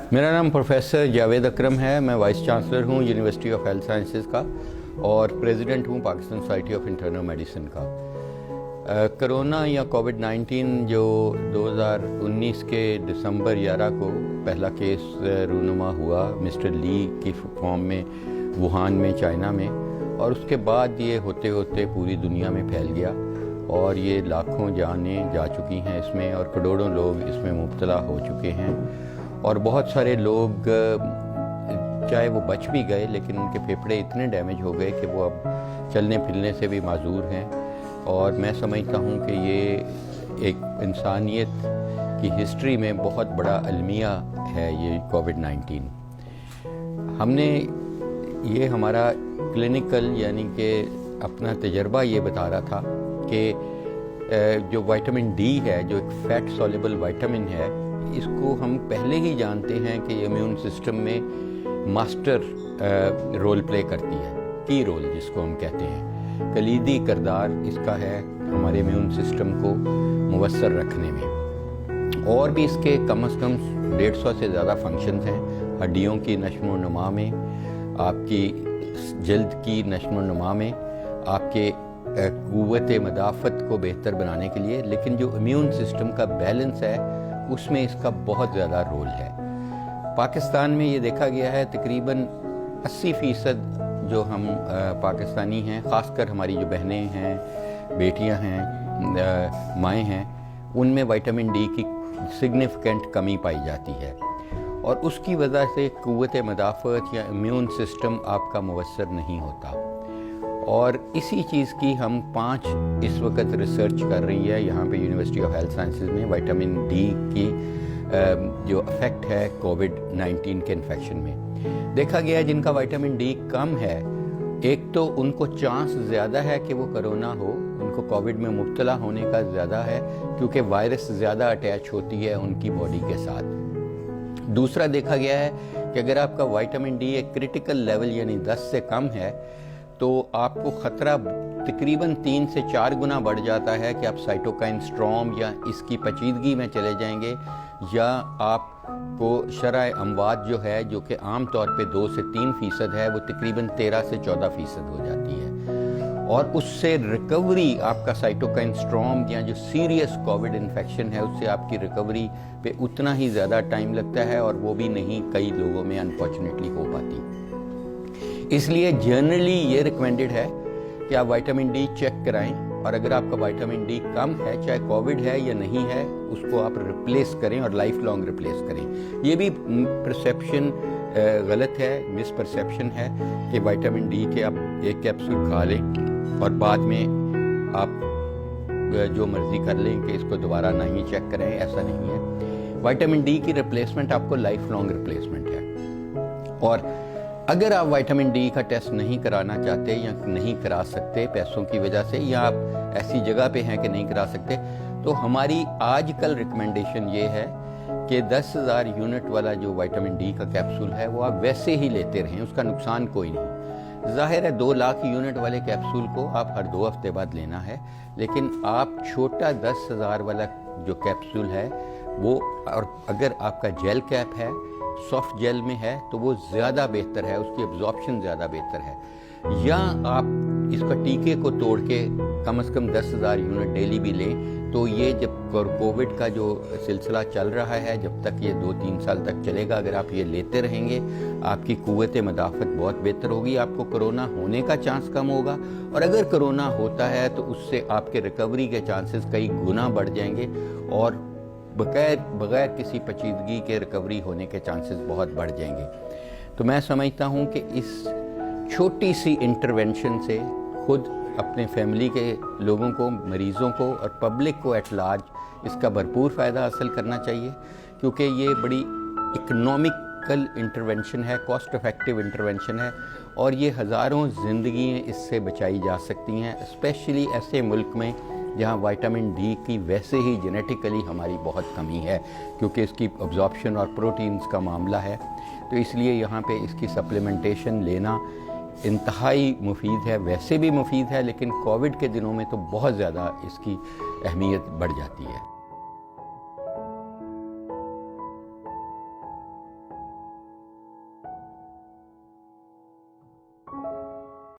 मेरा नाम प्रोफेसर जावेद अकरम है। मैं वाइस चांसलर हूँ यूनिवर्सिटी ऑफ हेल्थ साइंसेज़ का और प्रेसिडेंट हूँ Pakistan society of internal medicine का। कोरोना या कोविड-19 जो 2019 के दिसंबर 11 को पहला केस रूनुमा हुआ मिस्टर ली की फॉर्म में वुहान में चाइना में, और उसके बाद ये होते होते पूरी दुनिया में फैल गया और ये लाखों जानें जा चुकी हैं इसमें और करोड़ों लोग इसमें मुब्तला हो चुके हैं। और बहुत सारे लोग चाहे वो बच भी गए लेकिन उनके फेफड़े इतने डैमेज हो गए कि वो अब चलने फिरने से भी माजूर हैं। और मैं समझता हूँ कि ये एक इंसानियत की हिस्ट्री में बहुत बड़ा अलमिया है ये कोविड-19। हमने ये हमारा क्लिनिकल यानी कि अपना तजर्बा ये बता रहा था कि जो विटामिन डी है, जो एक फैट सॉल्युबल विटामिन है, इसको हम पहले ही जानते हैं कि इम्यून सिस्टम में मास्टर रोल प्ले करती है, की रोल जिसको हम कहते हैं। कलीदी किरदार इसका है हमारे इम्यून सिस्टम को मुवस्सर रखने में। और भी इसके कम से कम 150 से ज़्यादा फंक्शंस हैं। हड्डियों की नशो नुमा में, आपकी जल्द की नशो नुमा में, आपके क़ुव्वत मदाफ़त को बेहतर बनाने के लिए। लेकिन जो इम्यून सिस्टम का बैलेंस है उसमें इसका बहुत ज़्यादा रोल है। पाकिस्तान में ये देखा गया है तकरीबन 80% जो हम पाकिस्तानी हैं, ख़ासकर हमारी जो बहनें हैं, बेटियां हैं, माएँ हैं, उनमें विटामिन डी की सिग्निफिकेंट कमी पाई जाती है और उसकी वजह से क़ुव्वत मदाफ़त या इम्यून सिस्टम आपका मुवस्सर नहीं होता। और इसी चीज़ की हम 5 इस वक्त रिसर्च कर रही है यहाँ पे यूनिवर्सिटी ऑफ हेल्थ साइंसेज में विटामिन डी की जो इफ़ेक्ट है कोविड-19 के इन्फेक्शन में। देखा गया है जिनका विटामिन डी कम है, एक तो उनको चांस ज़्यादा है कि वो कोरोना हो, उनको कोविड में मुब्तला होने का ज़्यादा है क्योंकि वायरस ज़्यादा अटैच होती है उनकी बॉडी के साथ। दूसरा देखा गया है कि अगर आपका विटामिन डी एक क्रिटिकल लेवल यानी 10 से कम है तो आपको ख़तरा तकरीबन 3 से 4 गुना बढ़ जाता है कि आप साइटोकाइन स्ट्रॉम या इसकी पेचीदगी में चले जाएंगे, या आपको शरह अमवात जो है, जो कि आम तौर पे 2 से 3% है, वो तकरीबन 13 से 14% हो जाती है। और उससे रिकवरी, आपका साइटोकाइन स्ट्रॉम या जो सीरियस कोविड इन्फेक्शन है उससे आपकी रिकवरी पे उतना ही ज़्यादा टाइम लगता है और वो भी नहीं कई लोगों में अनफॉर्चुनेटली हो पाती। इसलिए जनरली ये रिकमेंडेड है कि आप विटामिन डी चेक कराएं और अगर आपका विटामिन डी कम है, चाहे कोविड है या नहीं है, उसको आप रिप्लेस करें और लाइफ लॉन्ग रिप्लेस करें। ये भी परसेप्शन गलत है, मिस परसेप्शन है कि विटामिन डी के आप एक कैप्सूल खा लें और बाद में आप जो मर्ज़ी कर लें कि इसको दोबारा नहीं चेक करें, ऐसा नहीं है। विटामिन डी की रिप्लेसमेंट आपको लाइफ लॉन्ग रिप्लेसमेंट है। और अगर आप विटामिन डी का टेस्ट नहीं कराना चाहते या नहीं करा सकते पैसों की वजह से, या आप ऐसी जगह पे हैं कि नहीं करा सकते, तो हमारी आजकल रिकमेंडेशन ये है कि 10,000 यूनिट वाला जो विटामिन डी का कैप्सूल है वो आप वैसे ही लेते रहें, उसका नुकसान कोई नहीं। ज़ाहिर है 2 लाख यूनिट वाले कैप्सूल को आप हर 2 हफ्ते बाद लेना है, लेकिन आप छोटा 10,000 वाला जो कैप्सूल है वो, और अगर आपका जेल कैप है, सॉफ्ट जेल में है, तो वो ज़्यादा बेहतर है, उसकी एब्जॉर्प्शन ज़्यादा बेहतर है। या आप इसका टीके को तोड़ के कम से कम 10,000 यूनिट डेली भी लें, तो ये जब कोविड का जो सिलसिला चल रहा है, जब तक ये 2-3 साल तक चलेगा, अगर आप ये लेते रहेंगे आपकी क़ुव्वत मदाफ़त बहुत बेहतर होगी, आपको कोरोना होने का चांस कम होगा, और अगर कोरोना होता है तो उससे आपके रिकवरी के चांसेस कई गुना बढ़ जाएंगे और बगैर किसी पेचीदगी के रिकवरी होने के चांसेस बहुत बढ़ जाएंगे। तो मैं समझता हूँ कि इस छोटी सी इंटरवेंशन से खुद अपने फैमिली के लोगों को, मरीज़ों को और पब्लिक को एट लार्ज इसका भरपूर फ़ायदा हासिल करना चाहिए, क्योंकि ये बड़ी इकनॉमिकल इंटरवेंशन है, कॉस्ट इफ़ेक्टिव इंटरवेंशन है और ये हज़ारों ज़िंदगियाँ इससे बचाई जा सकती हैं, स्पेशली ऐसे मुल्क में जहाँ विटामिन डी की वैसे ही जेनेटिकली हमारी बहुत कमी है, क्योंकि इसकी अब्जॉर्प्शन और प्रोटीन्स का मामला है। तो इसलिए यहाँ पे इसकी सप्लीमेंटेशन लेना इंतहाई मुफीद है, वैसे भी मुफीद है, लेकिन कोविड के दिनों में तो बहुत ज़्यादा इसकी अहमियत बढ़ जाती है।